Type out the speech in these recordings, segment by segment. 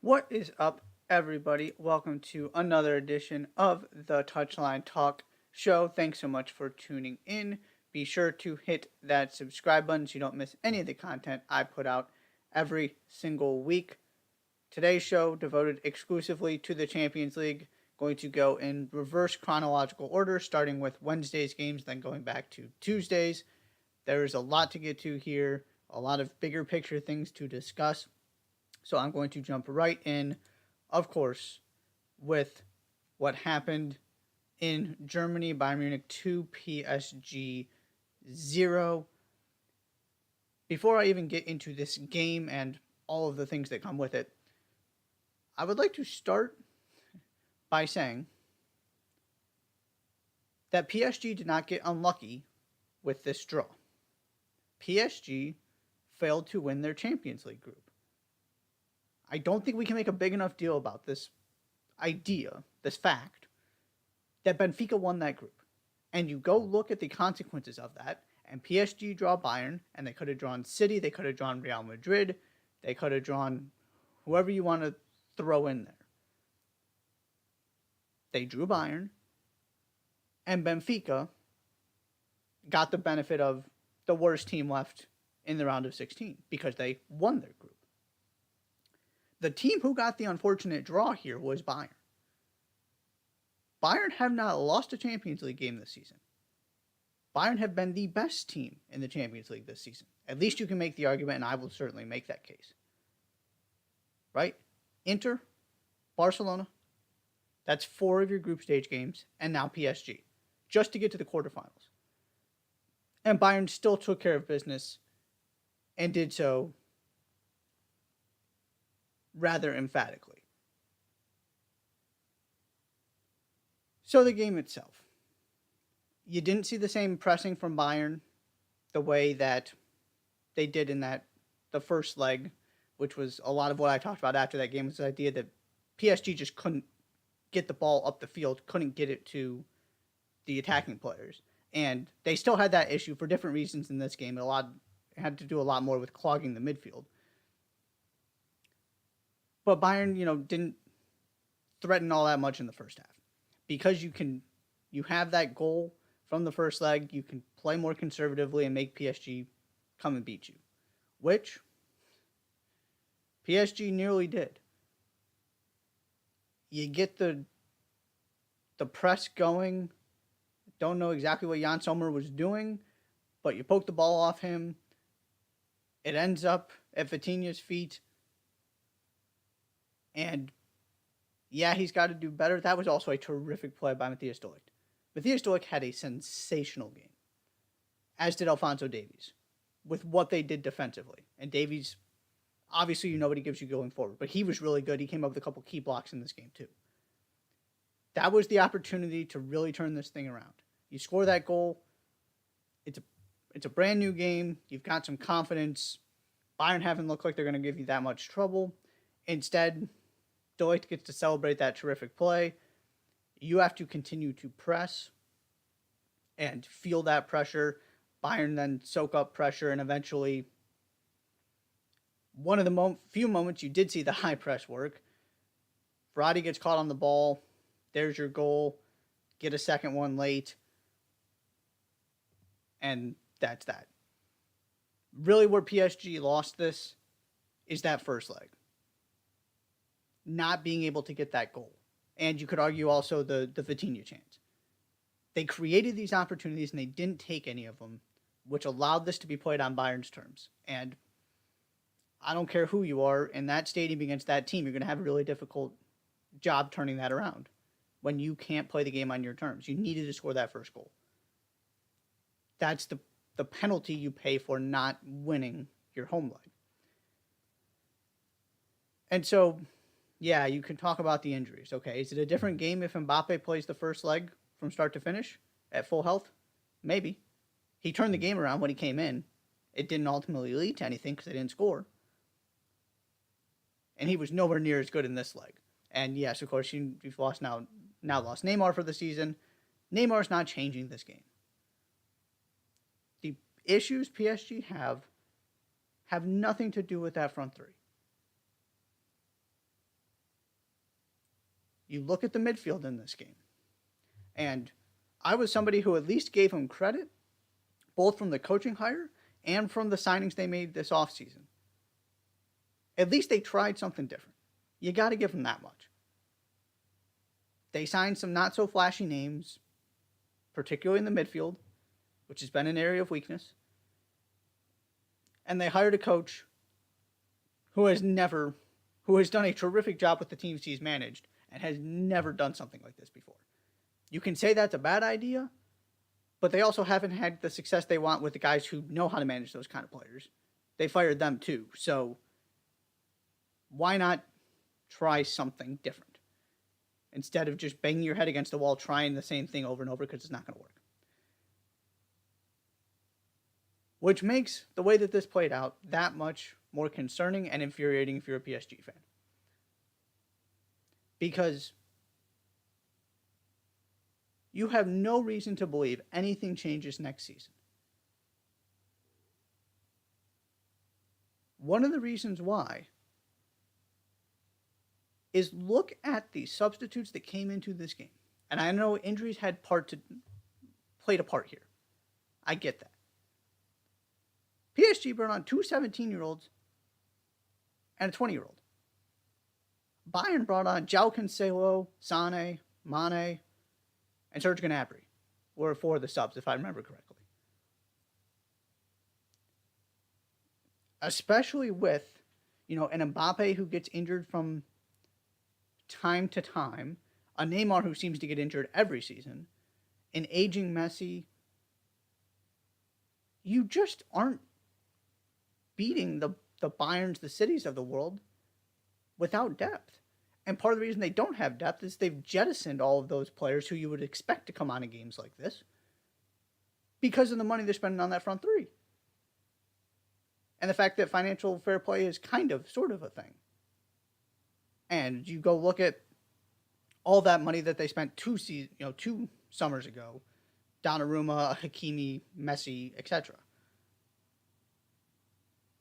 What is up, everybody? Welcome to another edition of the Touchline Talk show. Thanks so much for tuning in. Be sure to hit that subscribe button so you don't miss any of the content I put out every single week. Today's show devoted exclusively to the Champions League. Going to go in reverse chronological order, starting with Wednesday's games, then going back to Tuesday's. There's a lot to get to here, a lot of bigger picture things to discuss. So I'm going to jump right in, of course, with what happened in Germany. Bayern Munich 2, PSG 0. Before I even get into this game and all of the things that come with it, I would like to start by saying that PSG did not get unlucky with this draw. PSG failed to win their Champions League group. I don't think we can make a big enough deal about this idea, this fact, that Benfica won that group. And you go look at the consequences of that, and PSG draw Bayern, and they could have drawn City, they could have drawn Real Madrid, they could have drawn whoever you want to throw in there. They drew Bayern, and Benfica got the benefit of the worst team left in the round of 16 because they won their group. The team who got the unfortunate draw here was Bayern. Bayern have not lost a Champions League game this season. Bayern have been the best team in the Champions League this season. At least you can make the argument, and I will certainly make that case. Right? Inter, Barcelona, that's 4 of your group stage games, and now PSG, just to get to the quarterfinals. And Bayern still took care of business and did so rather emphatically. So the game itself. You didn't see the same pressing from Bayern the way that they did in the first leg, which was a lot of what I talked about after that game, was the idea that PSG just couldn't get the ball up the field, couldn't get it to the attacking players. And they still had that issue for different reasons in this game. It had to do a lot more with clogging the midfield. But Bayern, didn't threaten all that much in the first half. Because you have that goal from the first leg, you can play more conservatively and make PSG come and beat you. Which PSG nearly did. You get the press going. Don't know exactly what Jan Sommer was doing, but you poke the ball off him. It ends up at Vitinha's feet. And yeah, he's got to do better. That was also a terrific play by Matthias de Ligt. Matthias de Ligt had a sensational game, as did Alphonso Davies, with what they did defensively. And Davies, obviously, what he gives you going forward, but he was really good. He came up with a couple key blocks in this game, too. That was the opportunity to really turn this thing around. You score that goal, it's a brand new game. You've got some confidence. Bayern haven't looked like they're going to give you that much trouble. Instead, de Ligt gets to celebrate that terrific play. You have to continue to press and feel that pressure. Bayern then soak up pressure, and eventually, one of the few moments you did see the high press work. Verratti gets caught on the ball. There's your goal. Get a second one late. And that's that. Really, where PSG lost this is that first leg. Not being able to get that goal. And you could argue also the Vitinha chance. They created these opportunities and they didn't take any of them, which allowed this to be played on Bayern's terms. And I don't care who you are, in that stadium against that team, you're going to have a really difficult job turning that around when you can't play the game on your terms. You needed to score that first goal. That's the penalty you pay for not winning your home leg. And so, yeah, you can talk about the injuries. Okay, is it a different game if Mbappe plays the first leg from start to finish at full health? Maybe. He turned the game around when he came in. It didn't ultimately lead to anything because they didn't score. And he was nowhere near as good in this leg. And yes, of course, you've lost now lost Neymar for the season. Neymar's not changing this game. The issues PSG have nothing to do with that front three. You look at the midfield in this game, and I was somebody who at least gave him credit, both from the coaching hire and from the signings they made this offseason. At least they tried something different. You got to give them that much. They signed some not so flashy names, particularly in the midfield, which has been an area of weakness. And they hired a coach who has done a terrific job with the teams he's managed and has never done something like this before. You can say that's a bad idea, but they also haven't had the success they want with the guys who know how to manage those kind of players. They fired them too, so why not try something different instead of just banging your head against the wall trying the same thing over and over, because it's not going to work. Which makes the way that this played out that much more concerning and infuriating if you're a PSG fan. Because you have no reason to believe anything changes next season. One of the reasons why is look at the substitutes that came into this game. And I know injuries played a part here. I get that. PSG brought on two 17-year-olds and a 20-year-old. Bayern brought on João Cancelo, Sané, Mane, and Serge Gnabry were four of the subs, if I remember correctly. Especially with, an Mbappe who gets injured from time to time, a Neymar who seems to get injured every season, an aging Messi. You just aren't beating the Bayerns, the cities of the world, without depth. And part of the reason they don't have depth is they've jettisoned all of those players who you would expect to come on in games like this because of the money they're spending on that front three. And the fact that financial fair play is sort of a thing. And you go look at all that money that they spent 2 summers ago, Donnarumma, Hakimi, Messi, etc.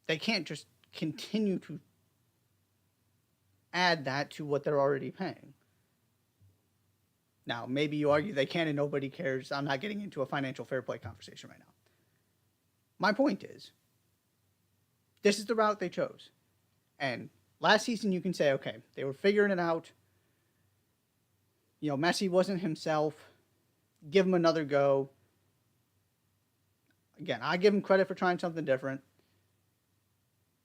They can't just continue to add that to what they're already paying. Now, maybe you argue they can and nobody cares. I'm not getting into a financial fair play conversation right now. My point is, this is the route they chose. And last season you can say, okay, they were figuring it out. Messi wasn't himself. Give him another go. Again, I give him credit for trying something different.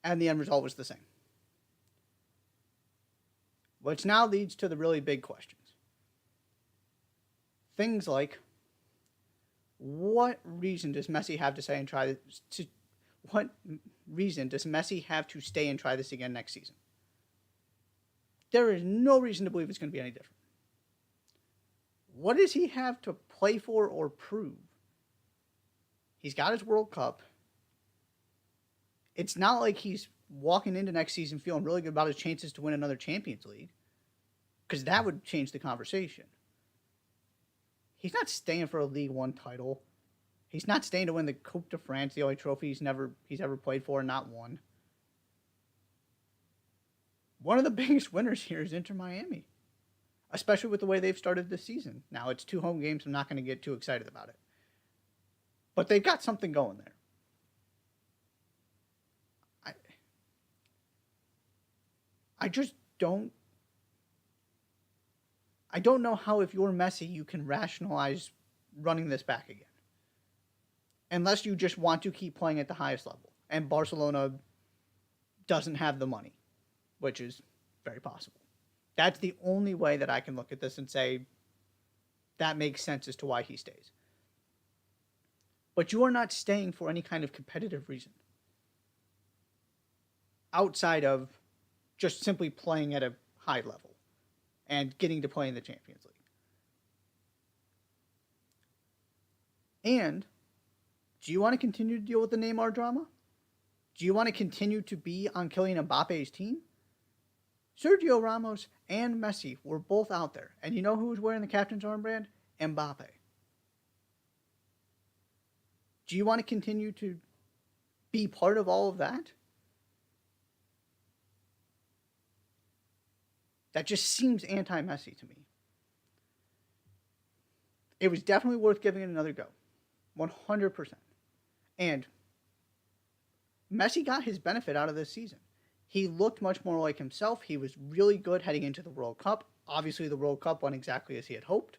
And the end result was the same. Which now leads to the really big questions. Things like, what reason does Messi have to say and try to? What reason does Messi have to stay and try this again next season? There is no reason to believe it's going to be any different. What does he have to play for or prove? He's got his World Cup. It's not like he's walking into next season feeling really good about his chances to win another Champions League, because that would change the conversation. He's not staying for a League One title. He's not staying to win the Coupe de France, the only trophy he's ever played for and not won. One of the biggest winners here is Inter Miami, especially with the way they've started this season. Now, it's 2 home games. I'm not going to get too excited about it. But they've got something going there. I just don't... I don't know how, if you're Messi, you can rationalize running this back again. Unless you just want to keep playing at the highest level. And Barcelona doesn't have the money, which is very possible. That's the only way that I can look at this and say that makes sense as to why he stays. But you are not staying for any kind of competitive reason. Outside of just simply playing at a high level and getting to play in the Champions League. And do you want to continue to deal with the Neymar drama? Do you want to continue to be on Kylian Mbappe's team? Sergio Ramos and Messi were both out there. And you know who was wearing the captain's armband? Mbappe. Do you want to continue to be part of all of that? That just seems anti-Messi to me. It was definitely worth giving it another go. 100%. And Messi got his benefit out of this season. He looked much more like himself. He was really good heading into the World Cup. Obviously, the World Cup went exactly as he had hoped.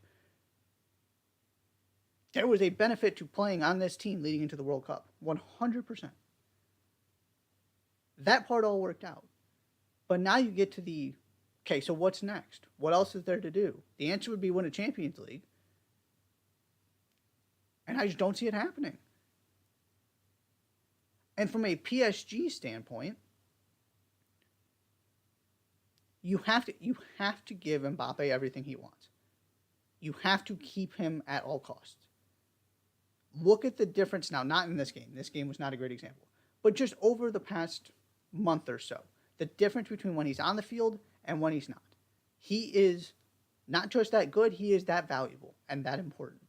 There was a benefit to playing on this team leading into the World Cup. 100%. That part all worked out. But now you get to the, okay, so what's next? What else is there to do? The answer would be win a Champions League. And I just don't see it happening. And from a PSG standpoint, you have to give Mbappe everything he wants. You have to keep him at all costs. Look at the difference now, not in this game. This game was not a great example. But just over the past month or so, the difference between when he's on the field and when he's not. He is not just that good, he is that valuable and that important.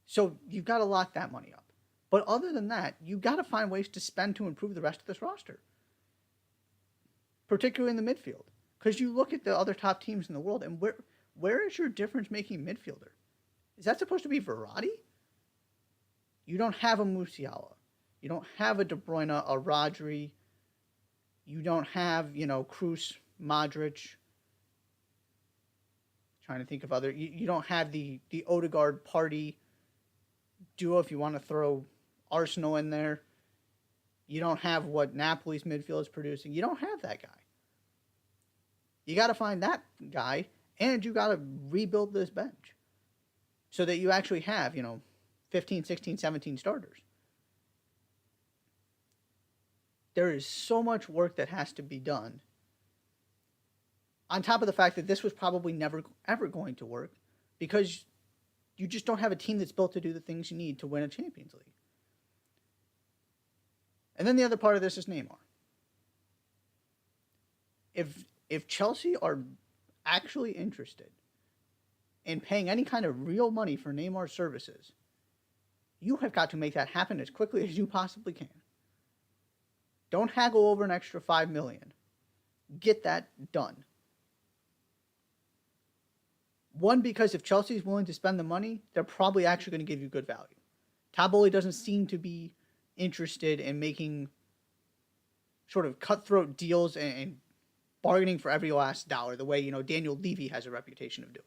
So you've got to lock that money up. But other than that, you've got to find ways to spend to improve the rest of this roster, particularly in the midfield. Because you look at the other top teams in the world, and where is your difference-making midfielder? Is that supposed to be Verratti? You don't have a Musiala. You don't have a De Bruyne, a Rodri. You don't have, Kroos, Modric. Trying to think of other. You don't have the Odegaard Party duo if you want to throw Arsenal in there. You don't have what Napoli's midfield is producing. You don't have that guy. You got to find that guy, and you got to rebuild this bench so that you actually have, 15, 16, 17 starters. There is so much work that has to be done. On top of the fact that this was probably never, ever going to work because you just don't have a team that's built to do the things you need to win a Champions League. And then the other part of this is Neymar. If Chelsea are actually interested in paying any kind of real money for Neymar's services, you have got to make that happen as quickly as you possibly can. Don't haggle over an extra $5 million. Get that done. One, because if Chelsea's willing to spend the money, they're probably actually going to give you good value. Taboli doesn't seem to be interested in making sort of cutthroat deals and bargaining for every last dollar, the way, Daniel Levy has a reputation of doing.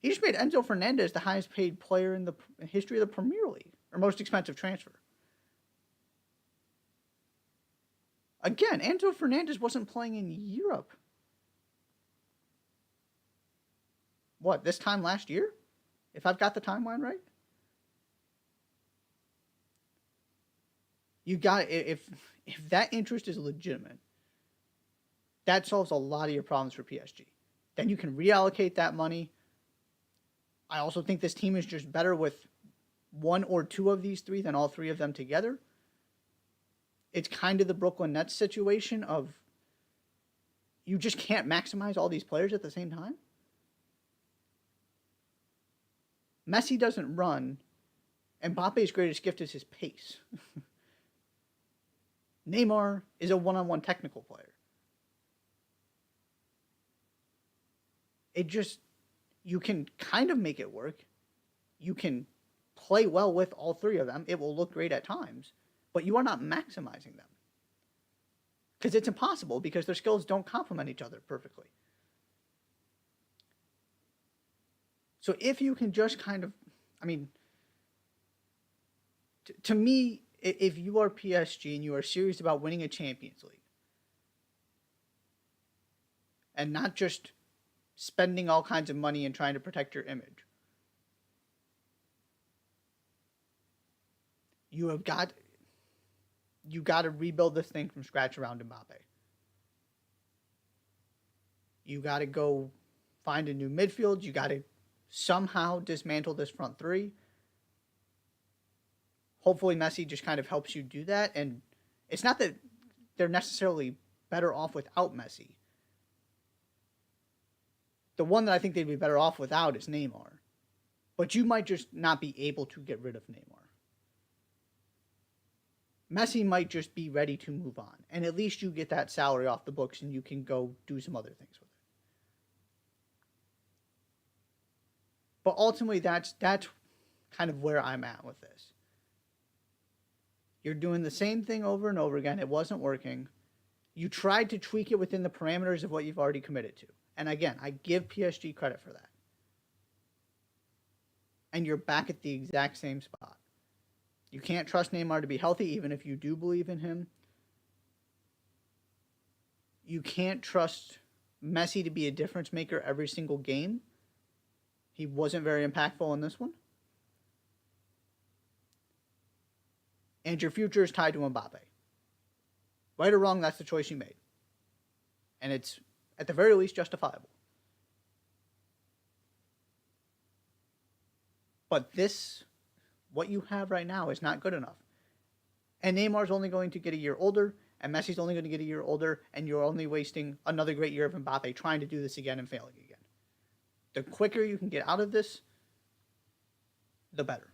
He just made Enzo Fernandez the highest paid player in the history of the Premier League, or most expensive transfer. Again, Enzo Fernandez wasn't playing in Europe. What, this time last year? If I've got the timeline right? You got, if that interest is legitimate, that solves a lot of your problems for PSG. Then you can reallocate that money. I also think this team is just better with one or two of these three than all three of them together. It's kind of the Brooklyn Nets situation of you just can't maximize all these players at the same time. Messi doesn't run. Mbappe's greatest gift is his pace. Neymar is a one-on-one technical player. You can kind of make it work. You can play well with all three of them. It will look great at times, but you are not maximizing them. Because it's impossible, because their skills don't complement each other perfectly. So if you can just kind of, to me, if you are PSG and you are serious about winning a Champions League, and not just spending all kinds of money and trying to protect your image, you got to rebuild this thing from scratch around Mbappe. You got to go find a new midfield. You got to somehow dismantle this front three. Hopefully Messi just kind of helps you do that. And it's not that they're necessarily better off without Messi. The one that I think they'd be better off without is Neymar. But you might just not be able to get rid of Neymar. Messi might just be ready to move on. And at least you get that salary off the books and you can go do some other things with it. But ultimately, that's kind of where I'm at with this. You're doing the same thing over and over again. It wasn't working. You tried to tweak it within the parameters of what you've already committed to. And again, I give PSG credit for that. And you're back at the exact same spot. You can't trust Neymar to be healthy, even if you do believe in him. You can't trust Messi to be a difference maker every single game. He wasn't very impactful in this one. And your future is tied to Mbappe. Right or wrong, that's the choice you made. And it's, at the very least, justifiable. But this, what you have right now, is not good enough. And Neymar's only going to get a year older, and Messi's only going to get a year older, and you're only wasting another great year of Mbappe trying to do this again and failing again. The quicker you can get out of this, the better.